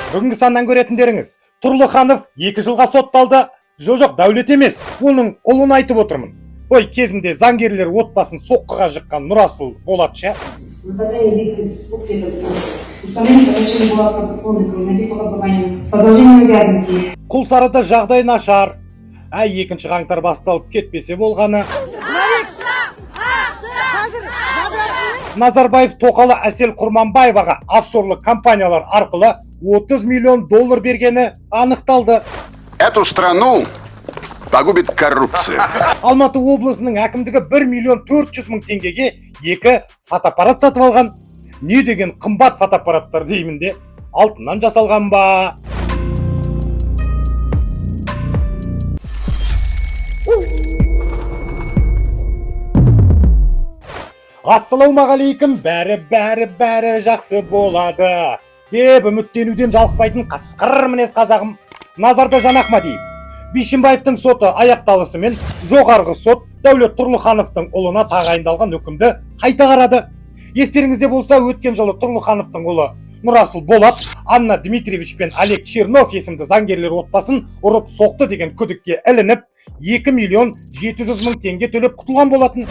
Бүгінгі саннан көретіндеріңіз, Тұрлыханов 2 жылға сотталды. Жоқ, дәулет емес, оның ұлын айтып отырмын. Ой, кезінде заңгерлер отбасын соққыға жыққан Нұрасыл Болатша. Құлсарыда жағдай нашар. 2 қаңтар басталып кетпесе болғаны. Назарбаев Тоқалы Әсел Құрманбаеваға офшорлық компаниялар арқылы $30 миллион бергені анықталды. Эту страну погубит коррупция. Алматы облысының әкімдігі 1 миллион 400 мың теңгеге 2 фотоаппарат сатып алған. Не деген қымбат фотоаппараттар деймін де, алтыннан жасалған ба? Ассалаумағалейкум, бәрі жақсы болады деп үміттенуден жалықпайтын қасқыр мінез қазағым Назарда Жанахмадиев. Бишімбаевтың соты аяқталысымен жоғарғы сот Дәулет Тұрлыхановтың ұлына тағайындалған үкімді қайта қарады. Естеріңізде болса, өткен жылы Тұрлыхановтың ұлы Нұрасыл Болат Анна Дмитриевич пен Олег Чернов есімді заңгерлер отбасын ұрып соқты деген күдікке ілініп, 2 миллион 700 мың теңге төлеп құтылған болатын.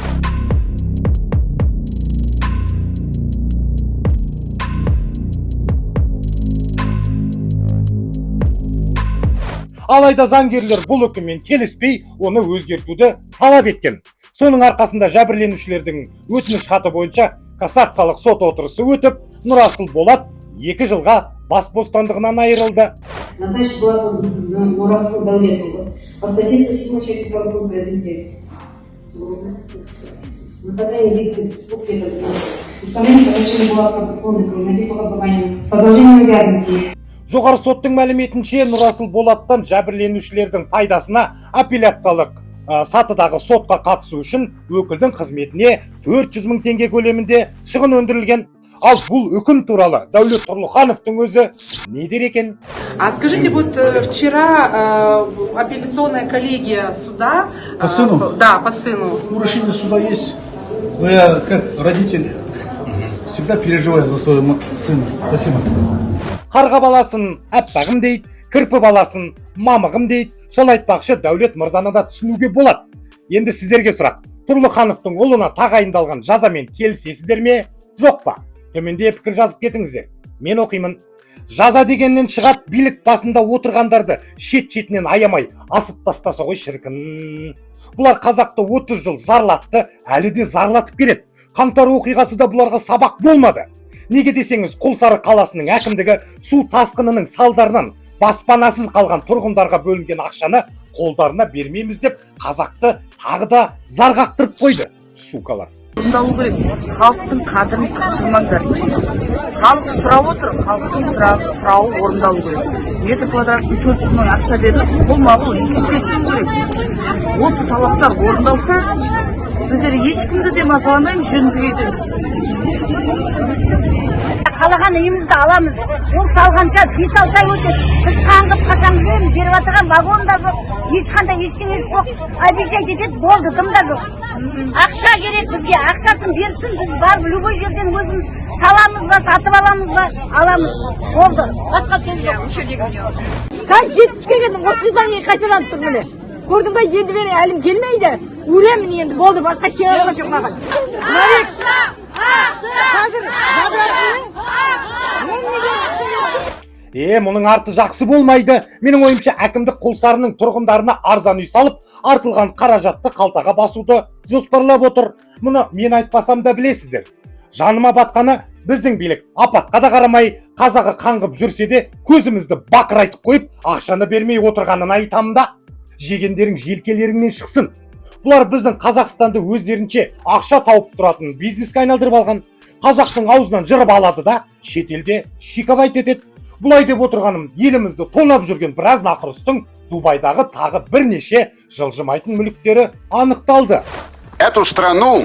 Алайда заңгерлер бұл үкіммен келіспей, оны өзгертуді талап еткен. Соның арқасында жәбірленушілердің өтініш хаты бойынша кассациялық сот отырысы өтіп, Нұрасыл Болат 2 жылға бас бостандығынан айырылды. Нұрасыл Дәулетұлы. По статье 107 части 2 пункта 1. Наказание видите установление повышения была пропорционной кровопийного с продолжением обязанностей. Жоғары соттың мәліметінше, Нұрасыл Болаттан жәбірленушілердің пайдасына апелляциялық сатыдағы сотқа қатысу үшін өкілдің қызметіне 400 мың теңге көлемінде шығын өндірілген. Ал бұл үкім туралы Дәулет Тұрлыхановтың өзі не дер екен? Скажите, вот вчера апелляционная коллегия суда... По сыну? Да, по сыну. Решение суда есть. Но я, как родитель, всегда переживаю за своего сына. Спасибо. Қарға баласын әппағым дейді, кірпі баласын мамығым дейді. Сол айтпақшы Дәулет мырзаны да түсінуге болады. Енді сіздерге сұрақ. Тұрлыхановтың ұлына тағайындалған жазамен келісесіздер ме, жоқ па? Төменде пікір жазып кетіңіздер. Мен оқимын. Жаза дегеннен шығат, билік басында отырғандарды шет-шетінен аямай асып тастаса ғой шіркін. Бұлар қазақты 30 жыл зарлатты, әлі де зарлатып келеді. Қаңтар оқиғасы да бұларға сабақ болмады. Неге десеңіз, Құлсары қаласының әкімдігі су тасқынының салдарынан баспанасыз қалған тұрғындарға бөлінген ақшаны қолдарына бермейміз деп қазақты тағы да зарғақтырып қойды. Сукалар. Орындалу керек. Халықтың қадірін қашырмаңдар. Халық сұрап отыр, халықтың сұрауы орындалу керек. 2 квадраттың 400 мың ақша беріліп, қолма-қол есептесу керек. Осы талаптар орындалса, біздер ешкімді де мазаламаймыз, жөнімізге кетеміз. Қалаған үйімізді аламыз. Ол салғанша 5-6 ай өтеді. Біз қаңғып қашан береміз, беріп жатырған вагон да жоқ, ешқандай ештеңесі жоқ. Обещать етеді, болды, дым да жоқ. Ақша керек бізге, ақшасын берсін, біз барып любой жерден өзіміз саламыз ба, сатып аламыз ба, аламыз. Болды. Басқа сөз жоқ. Kan 70'e geldim, 30'dan iyi kaçıran mı? Gördüm ben yedi beni elim gelmeydi. Uğrayım yendi, oldu başka şey olacak bakın. Malik! Hazır! Мұның арты жақсы болмайды. Менің ойымша әкімдік Құлсарының тұрғындарына арзан үй салып, артылған қаражатты қалтаға басуды жоспарлап отыр. Мұны мен айтпасам да білесіздер. Жаныма батқаны біздің билік апатқа да қарамай, қазағы қаңғып жүрсе де көзімізді бақырайтып қойып, ақшаны бермей отырғанын айтамын да. Жегендерің желкелеріңнен шықсын. Бұлар біздің Қазақстанды өздерінше ақша тауып тұратын бизнеске айналдырып алған. Қазақтың аузынан жырып алады да, шетелде шикабайт етеді. Бұлай деп отырғаным, елімізді тонап жүрген біраз нақұрыстың Дубайдағы тағы бірнеше жылжымайтын мүліктері анықталды. Эту страну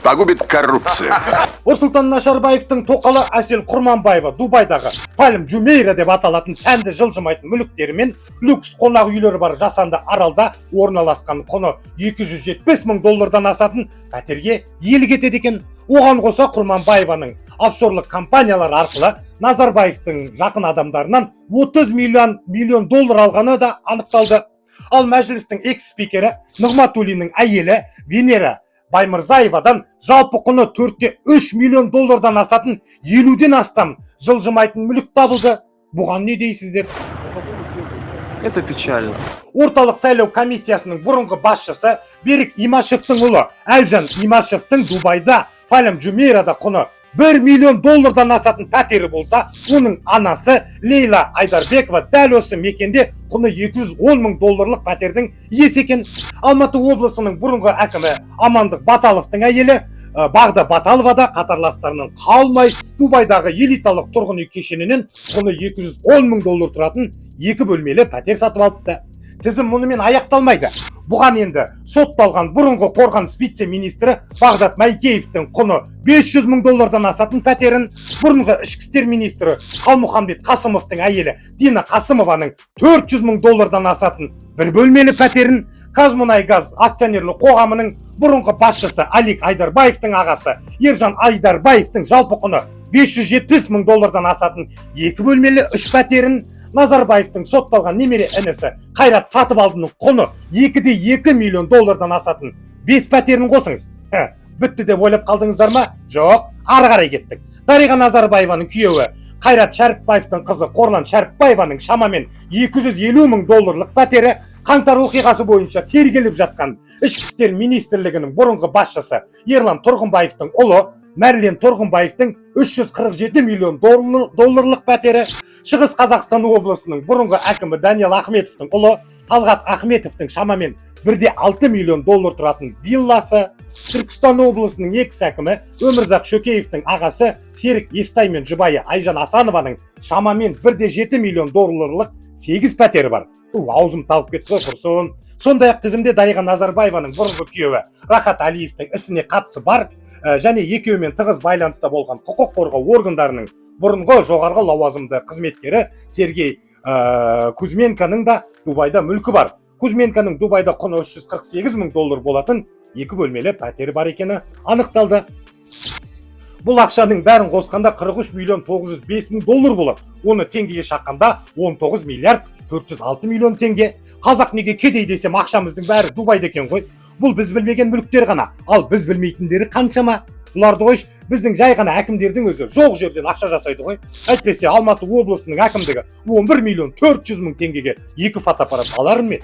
погубит коррупция. Нұрсұлтан Нашарбаевтың тоқалы Әсел Құрманбаева Дубайдағы Пальм Джумейра деп аталатын сәнді жылжымайтын мүліктері мен люкс қонақ үйлері бар жасанды аралда орналасқан құны $270,000 асатын пәтерге иелік етеді екен. Оған қоса Құрманбаеваның офшорлық компаниялар арқылы Назарбаевтың жақын адамдарынан $30 миллион алғаны да анықталды. Ал мәжілістің экс-спикері Нығматуллиннің әйелі Венера Баймырзаевадан жалпы құны $4,3 миллион асатын 50-ден астам жылжымайтын мүлік табылды. Бұған не дейсіздер? Это печально. Орталық сайлау комиссиясының бұрынғы басшысы Берік Имашевтің ұлы Әлжан Имашевтің Дубайда Пальм Джумейрада құны $1 миллион асатын пәтері болса, оның анасы Лейла Айдарбекова дәл осы мекенде құны $210,000 пәтердің иесі екен. Алматы облысының бұрынғы әкімі Амандық Баталовтың әйелі Бағда Баталова да қатарластарының қалмай Дубайдағы элиталық тұрғын үй кешенінен құны $210,000 тұратын 2 бөлмелі пәтер сатып алыпты. Тізім мұнымен аяқталмайды. Бұған енді сотталған бұрынғы қорғаныс вице-министрі Бағдат Майкеевтің құны $500,000 асатын пәтерін, бұрынғы ішкі істер министрі Қалмұханбет Қасымовтың әйелі Дина Қасымованың $400,000 асатын 1 бөлмелі пәтерін, Қазмұнайгаз акционерлік қоғамының бұрынғы басшысы Алик Айдарбаевтың ағасы Ержан Айдарбаевтың жалпы құны $570,000 асатын 2 бөлмелі 3 пәтерін, Назарбаевтың сотталған немере інісі Қайрат Сатыбалдының құны $2,2 миллион асатын 5 пәтерін қосыңыз. Бітті деп ойлап қалдыңыздар ма? Жоқ, ары қарай кеттік. Дариға Назарбаеваның күйеуі Қайрат Шәріпбаевтың қызы Қорлан Шәріпбаеваның шамамен $250,000 пәтері қаңтар оқиғасы бойынша тергеліп жатқан ішкі істер министрлігінің бұрынғы басшысы Ерлан Тұрғынбаевтың ұлы Мәрлен Тұрғынбаевтың $347 миллион пәтері, Шығыс Қазақстан облысының бұрынғы әкімі Даниал Ахметовтың ұлы Талғат Ахметовтың шамамен $1,6 миллион тұратын вилласы, Түркістан облысының экс-әкімі Өмірзақ Шөкеевтің ағасы Серік Естай мен жұбайы Айжан Асанованың шамамен $1,7 миллион 8 пәтері бар. Аузым талып кетті ғой құрсын. Сондай-ақ тізімде Дариға Назарбаеваның бұрынғы күйеуі Рахат Алиевтің ісіне қатысы бар және екеуімен тығыз байланыста болған құқық қорғау органдарының бұрынғы жоғарғы лауазымды қызметкері Сергей Кузьменконың да Дубайда мүлкі бар. Кузьменконың Дубайда құны $348,000 болатын 2 бөлмелі пәтері бар екені анықталды. Бұл ақшаның бәрін қосқанда $43 миллион 905,000 болады. Оны теңгеге шаққанда 19 миллиард 406 миллион теңге. Қазақ неге кедей десем, ақшамыздың бәрі Дубайда екен ғой. Бұл біз білмеген мүліктер ғана, ал біз білмейтіндері қаншама. Бұларды қойш, біздің жай ғана әкімдердің өзі жоқ жерден ақша жасайды ғой. Әйтпесе Алматы облысының әкімдігі 11 миллион 400 мың теңгеге 2 фотоаппарат алар ма еді?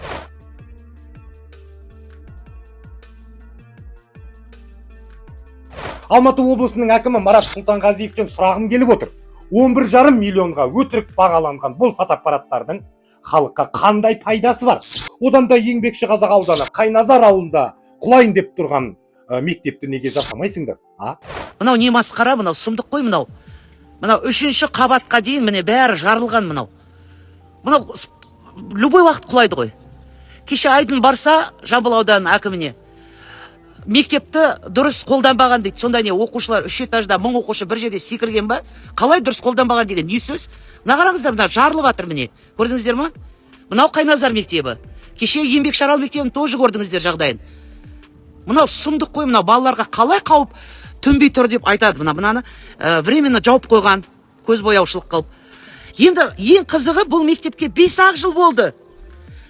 Алматы облысының әкімі Марат Сұлтанғазиевтен сұрағым келіп отыр. 11,5 миллионға өтірік бағаланған бұл фотоаппараттардың халыққа қандай пайдасы бар? Одан да еңбекші Қазақ ауданы Қайназар ауылында құлайын деп тұрған мектепті неге жасамайсыңдар? Мынау не масқара, мынау сұмдық қой мынау. Мынау 3-ші қабатқа дейін міне бәрі жарылған мынау. Мынау любой уақыт құлайды ғой. Кеше Айдын барса Жамбыл ауданының әкіміне мектепті дұрыс қолданбаған дейді. Сонда не оқушылар 3 этажда 1000 оқушы бір жерде секірген ба? Қалай дұрыс қолданбаған деген не сөз? Мына қараңыздар, мына жарылып жатыр міне. Көрдіңіздер ма? Мынау Қайназар мектебі. Кеше Еңбекші Арал мектебін тоже көрдіңіздер жағдайын. Мынау сұмдық қой, мынау балаларға қалай қауіп төнбей тұр деп айтады. Мынаны временно жауып қойған, көз бояушылық қылып. Енді ең қызығы бұл мектепке 5 жыл болды.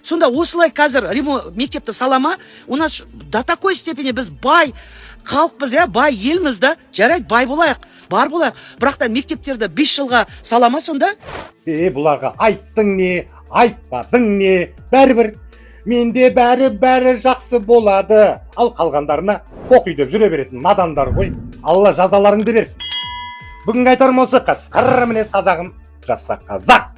Сонда осылай қазір мектепті салама, у нас до такой степени біз бай халықпыз, бай елміз да, жарайды бай болайық, бар болайық. Бірақта мектептерді 5 жылға салама сонда? Бұларға айттың не, айтпадың не, бәрібір. Менде бәрі жақсы болады. Ал қалғандарына оқи деп жүре беретін надандар ғой. Алла жазаларыңды берсін. Бүгінгі айтарым осы, қасқыр мінез қазағым, жаса қазақ.